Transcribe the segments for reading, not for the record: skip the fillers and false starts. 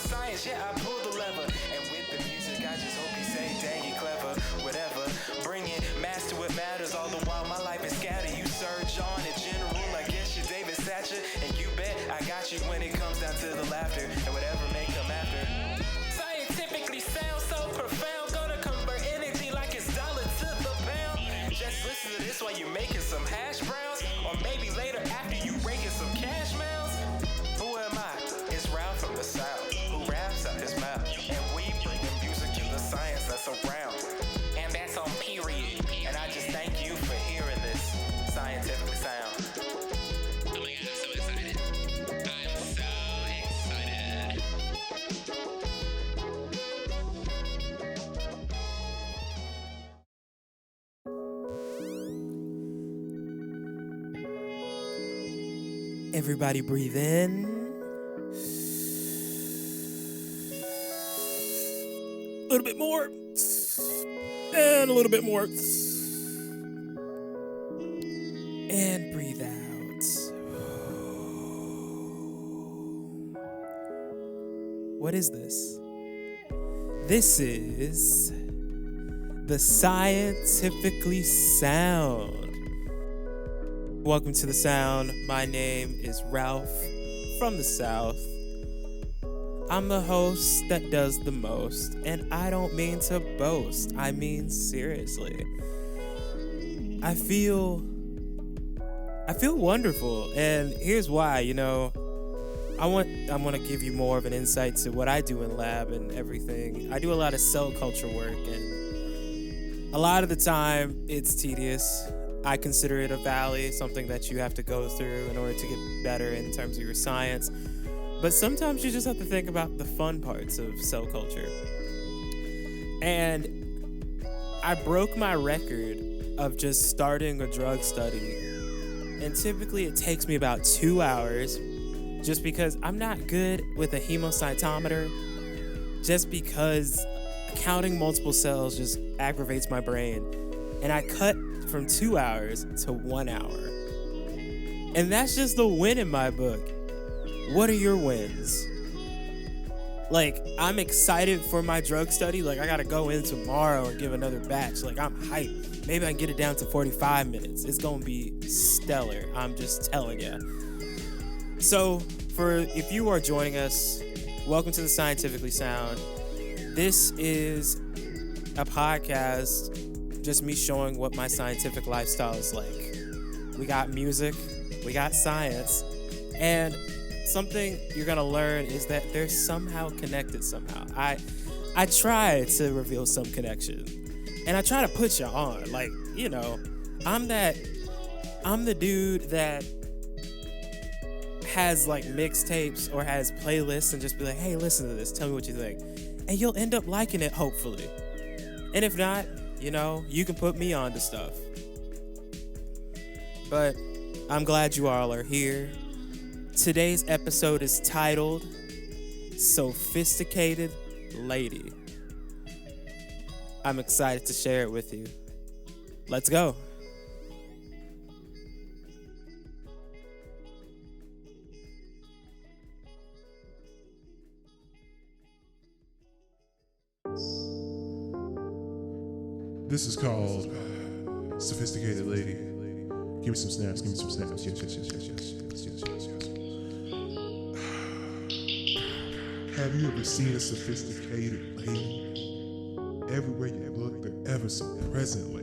science, yeah, I pull the lever. And with the music, I just hope you say, dang, you clever, whatever. Bringing mass to what matters, all the while my life is scattered. You surge on in general, I guess you're David Thatcher. And you bet I got you when it comes down to the laughter. And whatever may come after. Scientifically sound so profound, gonna convert energy like it's dollar to the pound. Just listen to this while you're making some hash browns, or maybe later after you raking some cash mounds. Who am I? It's Ralph from the South, who raps out his mouth, and we bring the music to the science that's around. And that's on period. And I just thank you for hearing this scientifically sound. Oh my god, I'm so excited. I'm so excited. Everybody breathe in. A little bit more. And a little bit more. And breathe out. What is this? This is the Scientifically Sound. Welcome to the Sound. My name is Ralph from the South. I'm the host that does the most, and I don't mean to boast. I mean seriously. I feel wonderful, and here's why. I want to give you more of an insight to what I do in lab and everything. I do a lot of cell culture work, and a lot of the time it's tedious. I consider it a valley, something that you have to go through in order to get better in terms of your science. But sometimes you just have to think about the fun parts of cell culture. And I broke my record of just starting a drug study. And typically it takes me about 2 hours, just because I'm not good with a hemocytometer, just because counting multiple cells just aggravates my brain. And I cut from 2 hours to 1 hour. And that's just the win in my book. What are your wins? I'm excited for my drug study. I gotta go in tomorrow and give another batch. I'm hyped. Maybe I can get it down to 45 minutes. It's gonna be stellar. I'm just telling you. So, if you are joining us, welcome to the Scientifically Sound. This is a podcast, just me showing what my scientific lifestyle is like. We got music, we got science, and something you're gonna learn is that they're somehow connected somehow. I try to reveal some connection, and I try to put you on. I'm the dude that has mixtapes or has playlists and just be like, hey, listen to this, tell me what you think. And you'll end up liking it, hopefully. And if not, you can put me on to stuff. But I'm glad you all are here. Today's episode is titled Sophisticated Lady. I'm excited to share it with you. Let's go. This is called Sophisticated Lady. Give me some snaps, Yes. Have you ever seen a sophisticated lady? Everywhere you look, they're ever so presently.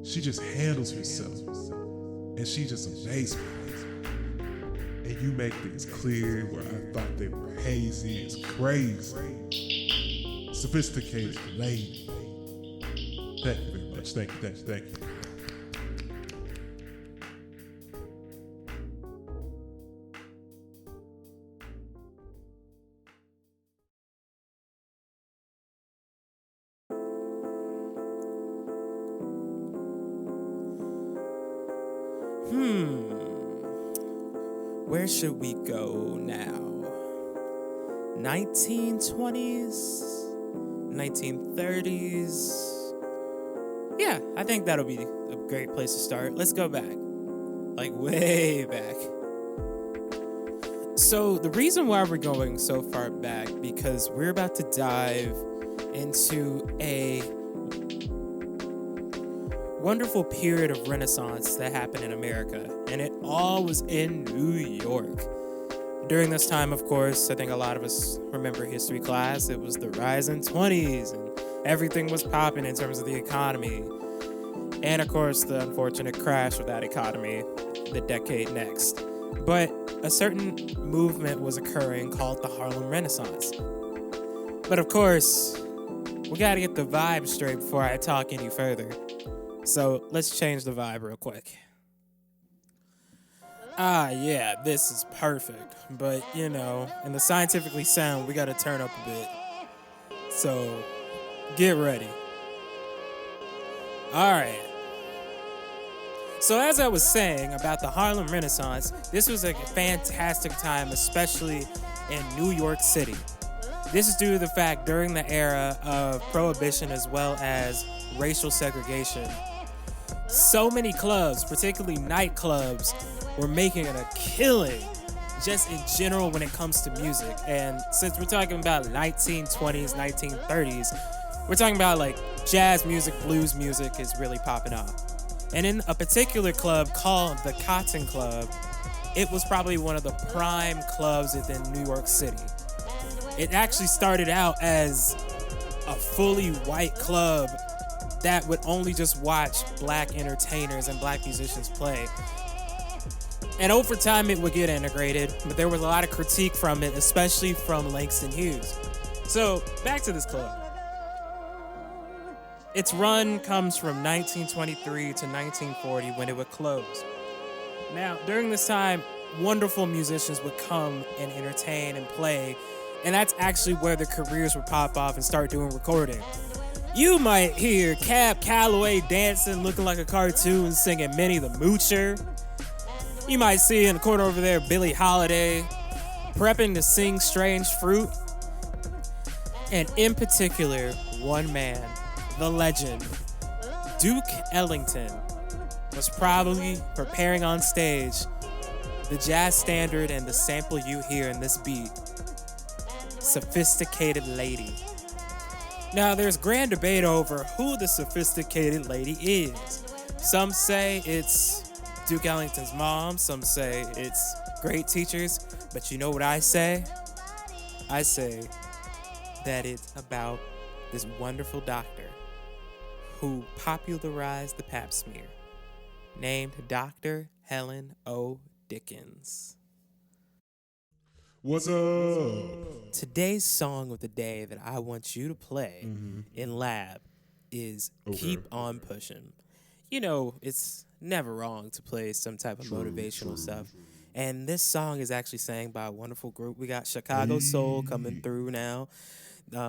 She just handles herself, and she just amazes me. And you make things clear where I thought they were hazy. It's crazy. Sophisticated lady. Thank you very much. Thank you. Where should we go now? 1920s? 1930s? Yeah, I think that'll be a great place to start. Let's go back. Way back. So the reason why we're going so far back, because we're about to dive into a wonderful period of Renaissance that happened in America, and it all was in New York. During this time, of course, I think a lot of us remember history class. It was the rising 20s, and everything was popping in terms of the economy. And of course, the unfortunate crash of that economy the decade next. But a certain movement was occurring called the Harlem Renaissance. But of course, we gotta get the vibe straight before I talk any further. So let's change the vibe real quick. Yeah, this is perfect. But, in the scientifically sound, we gotta turn up a bit. So, get ready. Alright. So as I was saying about the Harlem Renaissance, this was a fantastic time, especially in New York City. This is due to the fact during the era of Prohibition as well as racial segregation, so many clubs, particularly nightclubs, were making a killing just in general when it comes to music. And since we're talking about 1920s, 1930s, we're talking about like jazz music, blues music is really popping off. And in a particular club called the Cotton Club, it was probably one of the prime clubs within New York City. It actually started out as a fully white club that would only just watch black entertainers and black musicians play. And over time, it would get integrated, but there was a lot of critique from it, especially from Langston Hughes. So, back to this club. Its run comes from 1923 to 1940 when it would close. Now, during this time, wonderful musicians would come and entertain and play, and that's actually where their careers would pop off and start doing recording. You might hear Cab Calloway dancing, looking like a cartoon, singing Minnie the Moocher. You might see in the corner over there Billie Holiday prepping to sing Strange Fruit. And in particular, one man, the legend, Duke Ellington, was probably preparing on stage the jazz standard and the sample you hear in this beat, Sophisticated Lady. Now, there's grand debate over who the Sophisticated Lady is. Some say it's Duke Ellington's mom, some say it's great teachers, but you know what I say? I say that it's about this wonderful doctor who popularized the pap smear, named Dr. Helen O. Dickens. What's up? Today's song of the day that I want you to play in lab is Keep On Pushing. It's never wrong to play some type of motivational stuff. And this song is actually sang by a wonderful group. We got Chicago Soul coming through now.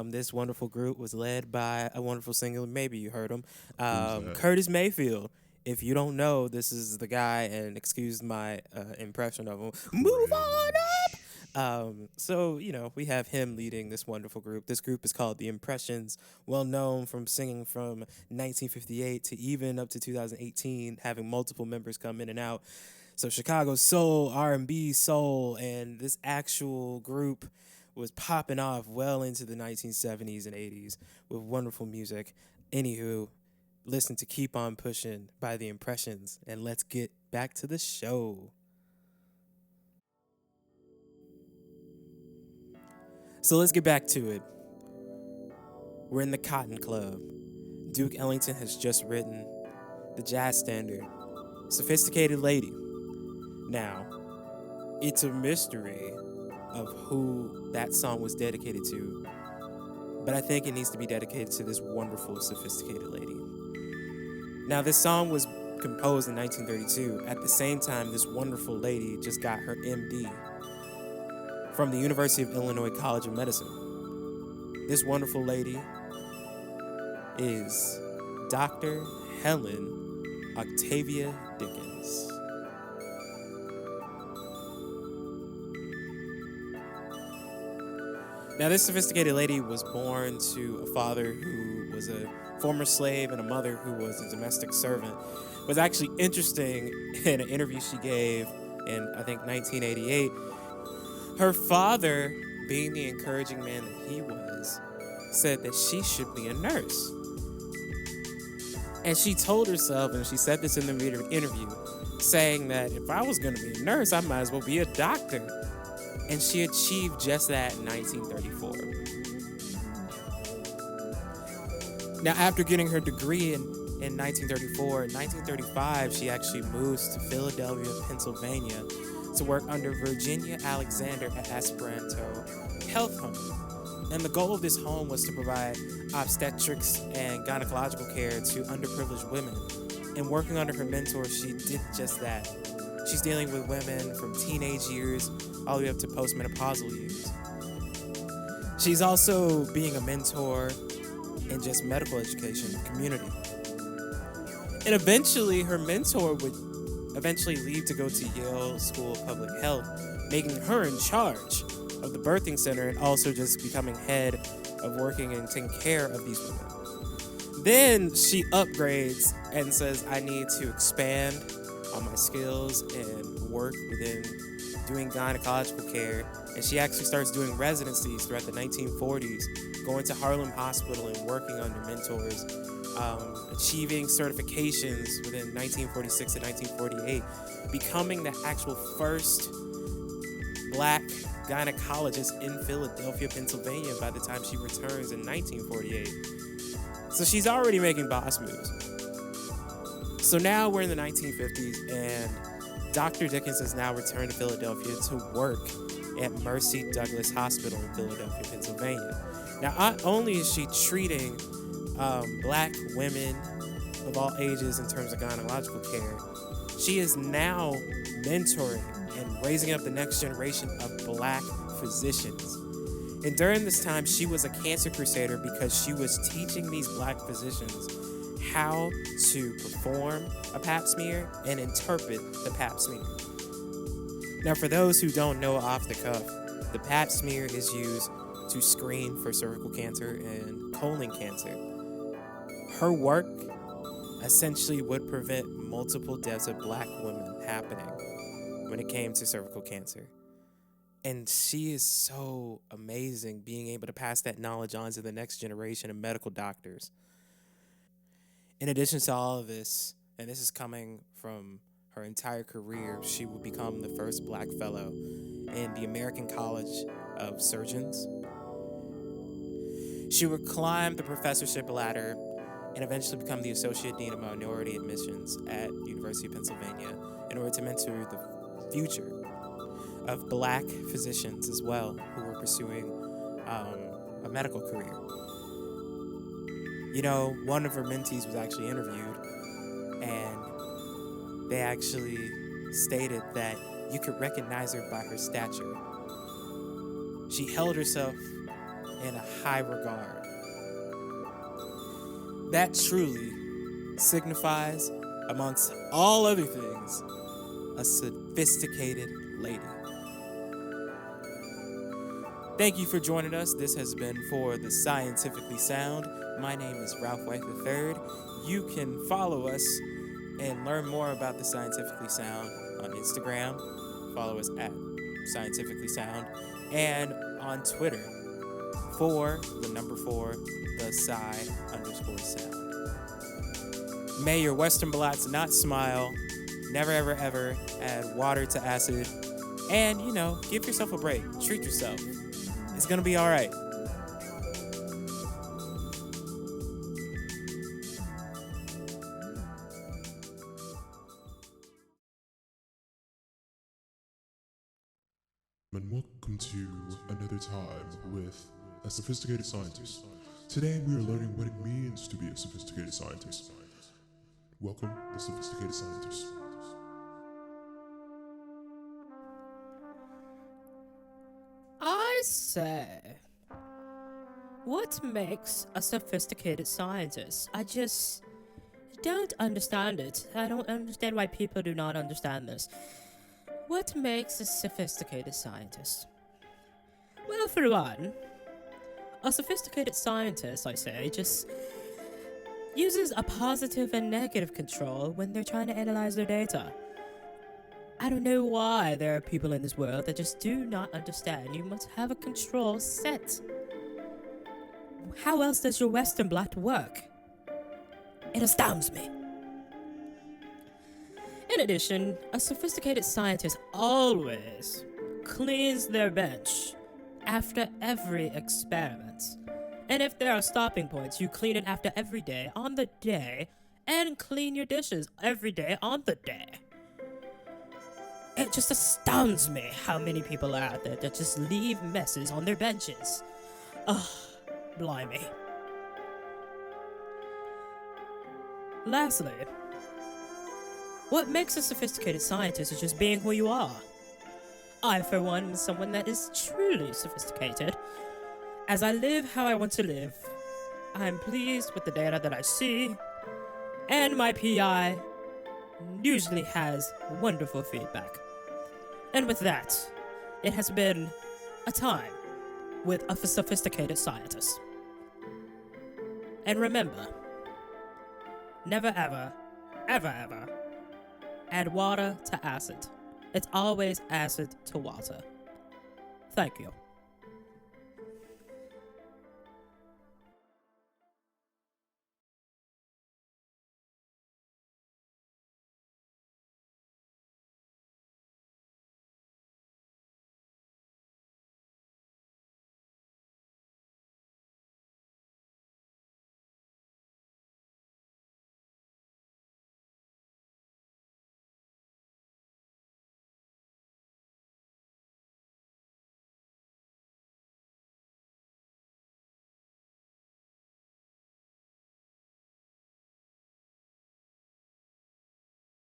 This wonderful group was led by a wonderful singer. Maybe you heard him. Curtis Mayfield. If you don't know, this is the guy, and excuse my impression of him. Move on up! So, we have him leading this wonderful group. This group is called The Impressions, well known from singing from 1958 to even up to 2018, having multiple members come in and out. So Chicago Soul, R&B Soul, and this actual group was popping off well into the 1970s and 80s with wonderful music. Anywho, listen to Keep On Pushing by The Impressions, and let's get back to the show. So let's get back to it. We're in the Cotton Club. Duke Ellington has just written the jazz standard, Sophisticated Lady. Now, it's a mystery of who that song was dedicated to, but I think it needs to be dedicated to this wonderful, sophisticated lady. Now, this song was composed in 1932. At the same time, this wonderful lady just got her MD from the University of Illinois College of Medicine. This wonderful lady is Dr. Helen Octavia Dickens. Now, this sophisticated lady was born to a father who was a former slave and a mother who was a domestic servant. It was actually interesting in an interview she gave in, I think, 1988, Her father, being the encouraging man that he was, said that she should be a nurse. And she told herself, and she said this in the interview, saying that if I was going to be a nurse, I might as well be a doctor. And she achieved just that in 1934. Now, after getting her degree in 1934, in 1935, she actually moves to Philadelphia, Pennsylvania, to work under Virginia Alexander at Esperanto Health Home. And the goal of this home was to provide obstetrics and gynecological care to underprivileged women. And working under her mentor, she did just that. She's dealing with women from teenage years all the way up to postmenopausal years. She's also being a mentor in just medical education in the community. And eventually, her mentor would eventually leave to go to Yale School of Public Health, making her in charge of the birthing center and also just becoming head of working and taking care of these women. Then she upgrades and says, I need to expand on my skills and work within doing gynecological care. And she actually starts doing residencies throughout the 1940s, going to Harlem Hospital and working under mentors, achieving certifications within 1946 and 1948, becoming the actual first Black gynecologist in Philadelphia, Pennsylvania by the time she returns in 1948. So she's already making boss moves. So now we're in the 1950s, and Dr. Dickens has now returned to Philadelphia to work at Mercy Douglas Hospital in Philadelphia, Pennsylvania. Now, not only is she treating Black women of all ages in terms of gynecological care, she is now mentoring and raising up the next generation of Black physicians. And during this time, she was a cancer crusader because she was teaching these Black physicians how to perform a pap smear and interpret the pap smear. Now, for those who don't know off the cuff, the pap smear is used to screen for cervical cancer and colon cancer. Her work essentially would prevent multiple deaths of Black women happening when it came to cervical cancer. And she is so amazing being able to pass that knowledge on to the next generation of medical doctors. In addition to all of this, and this is coming from her entire career, she will become the first Black fellow in the American College of Surgeons. She would climb the professorship ladder and eventually become the Associate Dean of Minority Admissions at University of Pennsylvania in order to mentor the future of Black physicians as well who were pursuing a medical career. You know, one of her mentees was actually interviewed, and they actually stated that you could recognize her by her stature. She held herself in a high regard. That truly signifies, amongst all other things, a sophisticated lady. Thank you for joining us. This has been for the Scientifically Sound. My name is Ralph White III. You can follow us and learn more about the Scientifically Sound on Instagram. Follow us at Scientifically Sound. And on Twitter for the number 4, the Sci_Sound. May your Western blats not smile. Never, ever, ever add water to acid. And, you know, give yourself a break. Treat yourself. It's going to be all right. And welcome to another time with a sophisticated scientist. Today we are learning what it means to be a sophisticated scientist. Welcome, the sophisticated scientist. I say, what makes a sophisticated scientist? I just don't understand it. I don't understand why people do not understand this. What makes a sophisticated scientist? Well, for one, a sophisticated scientist, I say, just uses a positive and negative control when they're trying to analyze their data. I don't know why there are people in this world that just do not understand. You must have a control set. How else does your Western blot work? It astounds me. In addition, a sophisticated scientist always cleans their bench after every experiment. And if there are stopping points, you clean it after every day on the day, and clean your dishes every day on the day. It just astounds me how many people are out there that just leave messes on their benches. Ugh, blimey. Lastly, what makes a sophisticated scientist is just being who you are. I, for one, am someone that is truly sophisticated. As I live how I want to live, I'm pleased with the data that I see, and my PI usually has wonderful feedback. And with that, it has been a time with a sophisticated scientist. And remember, never ever, ever ever, add water to acid. It's always acid to water. Thank you.